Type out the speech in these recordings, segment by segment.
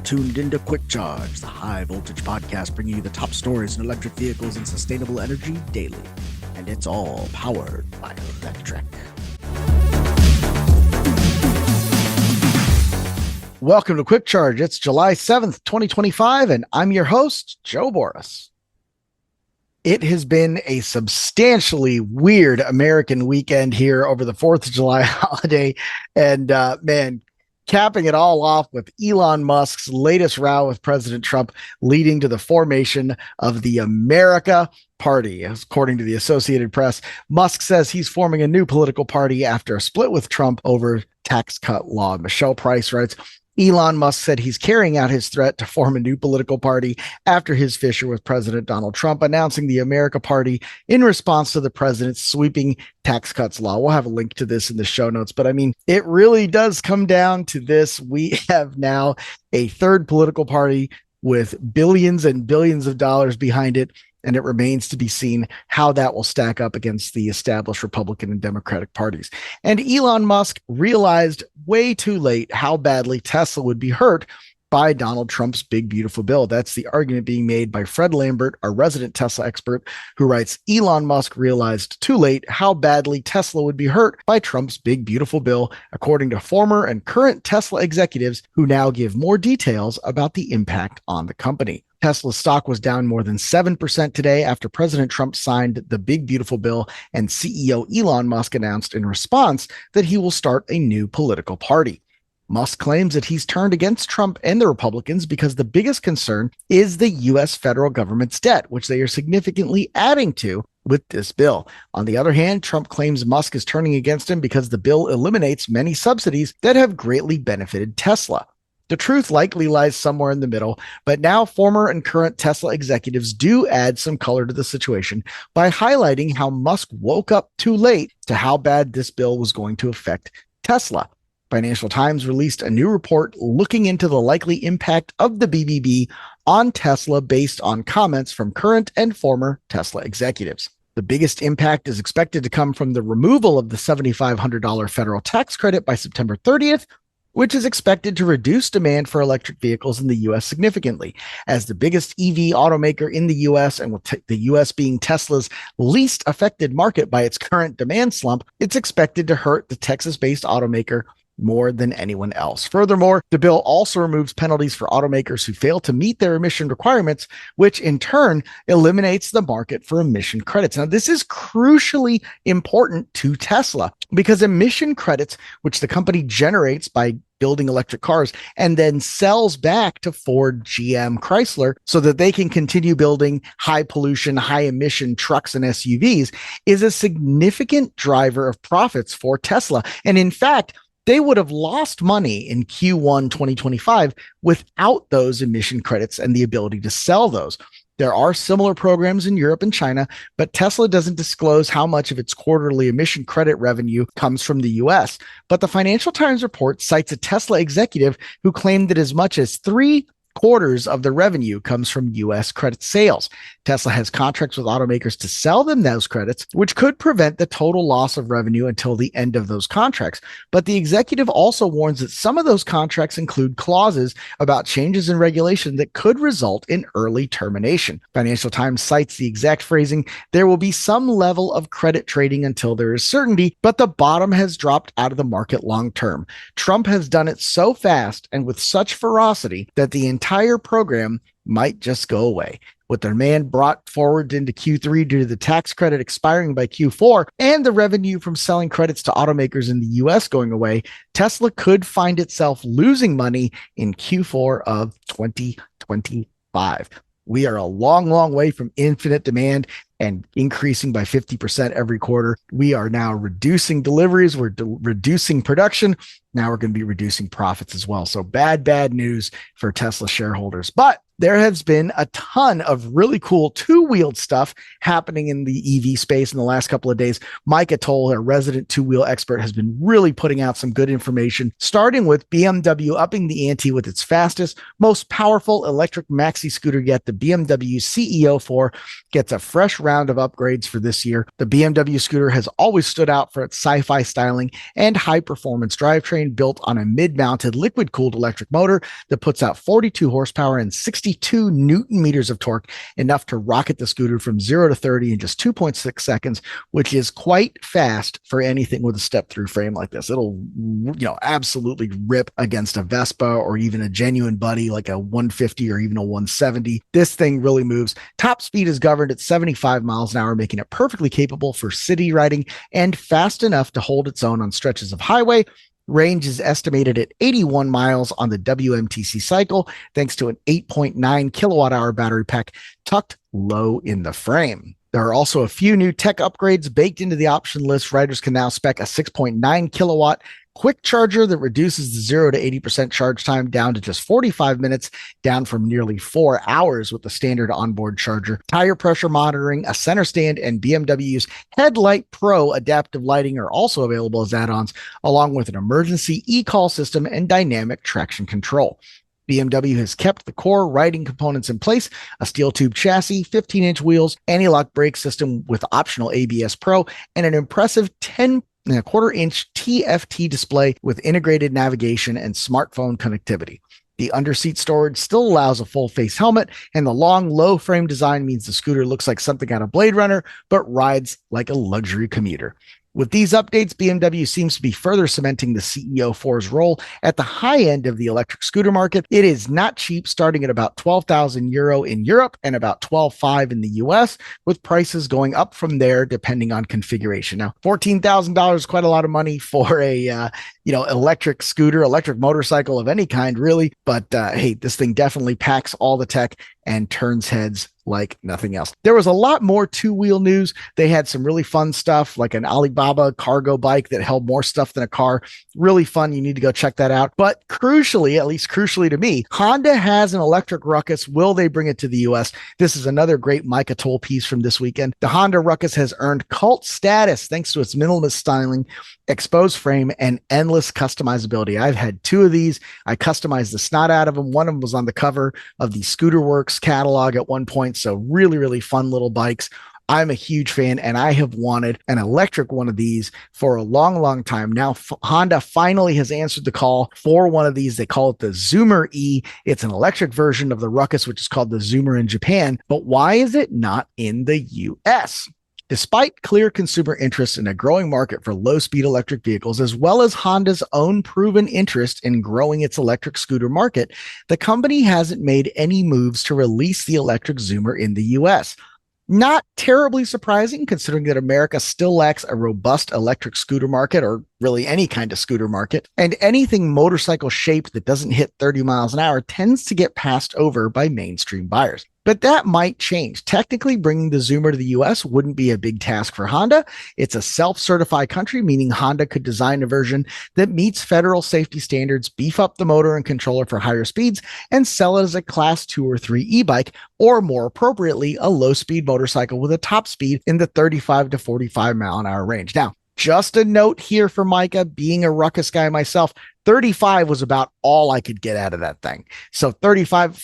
tuned into Quick Charge, the high voltage podcast bringing you the top stories in electric vehicles and sustainable energy daily. And it's all powered by Electrek. Welcome to Quick Charge. It's July 7th, 2025, and I'm your host, Joe Boris. It has been a substantially weird American weekend here over the 4th of July holiday. And capping it all off with Elon Musk's latest row with President Trump, leading to the formation of the America Party. According to the Associated Press, Musk says he's forming a new political party after a split with Trump over tax cut law. Michelle Price writes, Elon Musk said he's carrying out his threat to form a new political party after his fissure with President Donald Trump, announcing the America Party in response to the president's sweeping tax cuts law. We'll have a link to this in the show notes, but I mean, it really does come down to this. We have now a third political party with billions and billions of dollars behind it, and it remains to be seen how that will stack up against the established Republican and Democratic parties. And Elon Musk realized way too late how badly Tesla would be hurt by Donald Trump's big, beautiful bill. That's the argument being made by Fred Lambert, our resident Tesla expert, who writes, Elon Musk realized too late how badly Tesla would be hurt by Trump's big, beautiful bill, according to former and current Tesla executives who now give more details about the impact on the company. Tesla's stock was down more than 7% today after President Trump signed the big, beautiful bill, and CEO Elon Musk announced in response that he will start a new political party. Musk claims that he's turned against Trump and the Republicans because the biggest concern is the U.S. federal government's debt, which they are significantly adding to with this bill. On the other hand, Trump claims Musk is turning against him because the bill eliminates many subsidies that have greatly benefited Tesla. The truth likely lies somewhere in the middle, but now former and current Tesla executives do add some color to the situation by highlighting how Musk woke up too late to how bad this bill was going to affect Tesla. Financial Times released a new report looking into the likely impact of the BBB on Tesla based on comments from current and former Tesla executives. The biggest impact is expected to come from the removal of the $7,500 federal tax credit by September 30th, which is expected to reduce demand for electric vehicles in the U.S. significantly. As the biggest EV automaker in the U.S., and with the U.S. being Tesla's least affected market by its current demand slump, it's expected to hurt the Texas-based automaker more than anyone else. Furthermore, the bill also removes penalties for automakers who fail to meet their emission requirements, which in turn eliminates the market for emission credits. Now, this is crucially important to Tesla because emission credits, which the company generates by building electric cars and then sells back to Ford, GM, Chrysler so that they can continue building high pollution, high emission trucks and SUVs, is a significant driver of profits for Tesla. And in fact, they would have lost money in Q1 2025 without those emission credits and the ability to sell those. There are similar programs in Europe and China, but Tesla doesn't disclose how much of its quarterly emission credit revenue comes from the US. But the Financial Times report cites a Tesla executive who claimed that as much as 3/4 of the revenue comes from U.S. credit sales. Tesla has contracts with automakers to sell them those credits, which could prevent the total loss of revenue until the end of those contracts. But the executive also warns that some of those contracts include clauses about changes in regulation that could result in early termination. Financial Times cites the exact phrasing, there will be some level of credit trading until there is certainty, but the bottom has dropped out of the market long term. Trump has done it so fast and with such ferocity that the entire program might just go away. With the demand brought forward into Q3 due to the tax credit expiring by Q4 and the revenue from selling credits to automakers in the US going away, Tesla could find itself losing money in Q4 of 2025. We are a long, long way from infinite demand and increasing by 50% every quarter. We are now reducing deliveries. We're reducing production. Now we're going to be reducing profits as well. So bad news for Tesla shareholders. But there has been a ton of really cool two-wheeled stuff happening in the EV space in the last couple of days. Mike Atoll, our resident two-wheel expert, has been really putting out some good information, starting with BMW upping the ante with its fastest, most powerful electric maxi scooter yet. The BMW CEO 4 gets a fresh round of upgrades for this year. The BMW scooter has always stood out for its sci-fi styling and high-performance drivetrain, powertrain built on a mid-mounted liquid-cooled electric motor that puts out 42 horsepower and 62 newton meters of torque, enough to rocket the scooter from 0 to 30 in just 2.6 seconds, which is quite fast for anything with a step-through frame like this. It'll, absolutely rip against a Vespa or even a genuine buddy like a 150 or even a 170. This thing really moves. Top speed is governed at 75 miles an hour, making it perfectly capable for city riding and fast enough to hold its own on stretches of highway. Range is estimated at 81 miles on the WMTC cycle, thanks to an 8.9 kilowatt hour battery pack tucked low in the frame. There are also a few new tech upgrades baked into the option list. Riders can now spec a 6.9 kilowatt quick charger that reduces the 0 to 80% charge time down to just 45 minutes, down from nearly 4 hours with the standard onboard charger. Tire pressure monitoring, a center stand, and BMW's Headlight Pro adaptive lighting are also available as add-ons, along with an emergency e-call system and dynamic traction control. BMW has kept the core riding components in place: a steel tube chassis, 15-inch wheels, anti-lock brake system with optional ABS Pro, and an impressive 10.25-inch TFT display with integrated navigation and smartphone connectivity. The underseat storage still allows a full face helmet, and the long, low frame design means the scooter looks like something out of Blade Runner, but rides like a luxury commuter. With these updates, BMW seems to be further cementing the CEO4's role at the high end of the electric scooter market. It is not cheap, starting at about €12,000 in Europe and about $12,500 in the US, with prices going up from there depending on configuration. Now, $14,000 is quite a lot of money for a electric scooter, electric motorcycle of any kind, really. But hey, this thing definitely packs all the tech and turns heads like nothing else. There was a lot more two-wheel news. They had some really fun stuff, like an Alibaba cargo bike that held more stuff than a car. Really fun. You need to go check that out. But crucially, at least crucially to me, Honda has an electric Ruckus. Will they bring it to the US? This is another great Micah Toll piece from this weekend. The Honda Ruckus has earned cult status thanks to its minimalist styling, exposed frame, and endless customizability. I've had two of these. I customized the snot out of them. One of them was on the cover of the Scooter Works catalog at one point. So really, really fun little bikes. I'm a huge fan, and I have wanted an electric one of these for a long, long time. Now, Honda finally has answered the call for one of these. They call it the Zoomer E. It's an electric version of the Ruckus, which is called the Zoomer in Japan. But why is it not in the US? Despite clear consumer interest in a growing market for low-speed electric vehicles, as well as Honda's own proven interest in growing its electric scooter market, the company hasn't made any moves to release the electric Zoomer in the US. Not terribly surprising, considering that America still lacks a robust electric scooter market, or really any kind of scooter market, and anything motorcycle shaped that doesn't hit 30 miles an hour tends to get passed over by mainstream buyers. But that might change. Technically, bringing the Zoomer to the US wouldn't be a big task for Honda. It's a self-certified country, meaning Honda could design a version that meets federal safety standards, beef up the motor and controller for higher speeds, and sell it as a class 2 or 3 e-bike, or more appropriately, a low-speed motorcycle with a top speed in the 35 to 45 mile an hour range. Now, just a note here for Micah, being a Ruckus guy myself, 35 was about all I could get out of that thing. So 45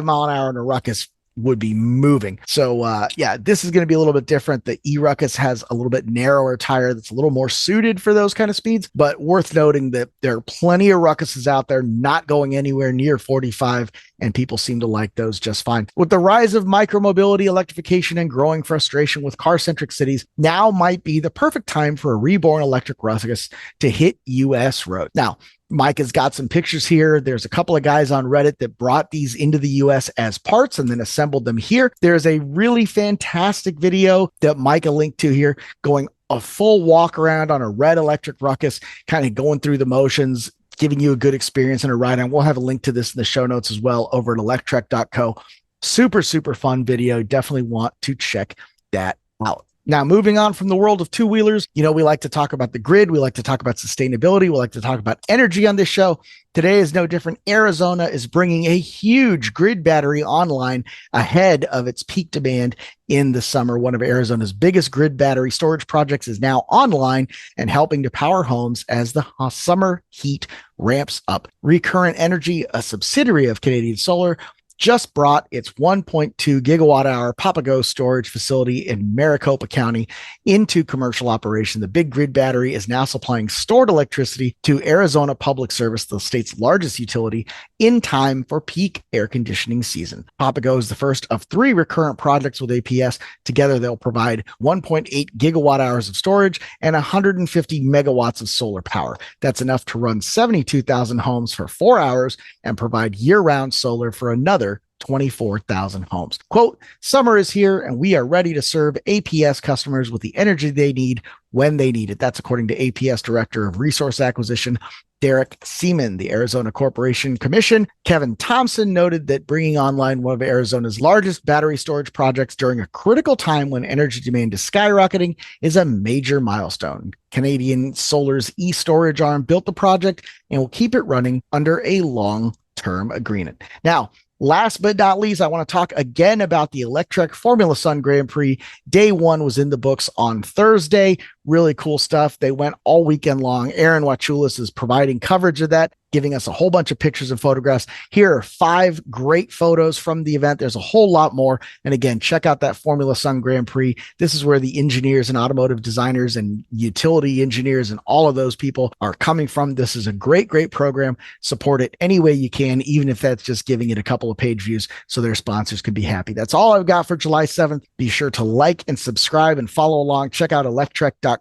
mile an hour in a Ruckus would be moving. So this is going to be a little bit different. The E-Ruckus has a little bit narrower tire that's a little more suited for those kind of speeds, but worth noting that there are plenty of Ruckuses out there not going anywhere near 45, and people seem to like those just fine. With the rise of micromobility, electrification, and growing frustration with car-centric cities, now might be the perfect time for a reborn electric Ruckus to hit US roads. Now, Mike has got some pictures here. There's a couple of guys on Reddit that brought these into the US as parts and then assembled them here. There's a really fantastic video that Micah linked to here, going a full walk around on a red electric Ruckus, kind of going through the motions, giving you a good experience in a ride. And we'll have a link to this in the show notes as well over at electrek.co. Super, super fun video. Definitely want to check that out. Now, moving on from the world of two-wheelers, we like to talk about the grid. We like to talk about sustainability. We like to talk about energy on this show. Today is no different. Arizona is bringing a huge grid battery online ahead of its peak demand in the summer. One of Arizona's biggest grid battery storage projects is now online and helping to power homes as the summer heat ramps up. Recurrent Energy, a subsidiary of Canadian Solar, just brought its 1.2 gigawatt hour Papago storage facility in Maricopa County into commercial operation. The big grid battery is now supplying stored electricity to Arizona Public Service, the state's largest utility, in time for peak air conditioning season. Papago is the first of 3 recurrent projects with APS. Together, they'll provide 1.8 gigawatt hours of storage and 150 megawatts of solar power. That's enough to run 72,000 homes for 4 hours and provide year-round solar for another 24,000 homes. Quote, summer is here and we are ready to serve APS customers with the energy they need when they need it. That's according to APS Director of Resource Acquisition, Derek Seaman. The Arizona Corporation Commission, Kevin Thompson, noted that bringing online one of Arizona's largest battery storage projects during a critical time when energy demand is skyrocketing is a major milestone. Canadian Solar's e-storage arm built the project and will keep it running under a long-term agreement. Now, last but not least, I want to talk again about the Electrek Formula Sun Grand Prix. Day 1 was in the books on Thursday. Really cool stuff. They went all weekend long. Aaron Wachulis is providing coverage of that, giving us a whole bunch of pictures and photographs. Here are 5 great photos from the event. There's a whole lot more. And again, check out that Formula Sun Grand Prix. This is where the engineers and automotive designers and utility engineers and all of those people are coming from. This is a great, great program. Support it any way you can, even if that's just giving it a couple of page views so their sponsors can be happy. That's all I've got for July 7th. Be sure to like and subscribe and follow along. Check out electrek.co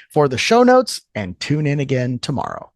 for the show notes and tune in again tomorrow.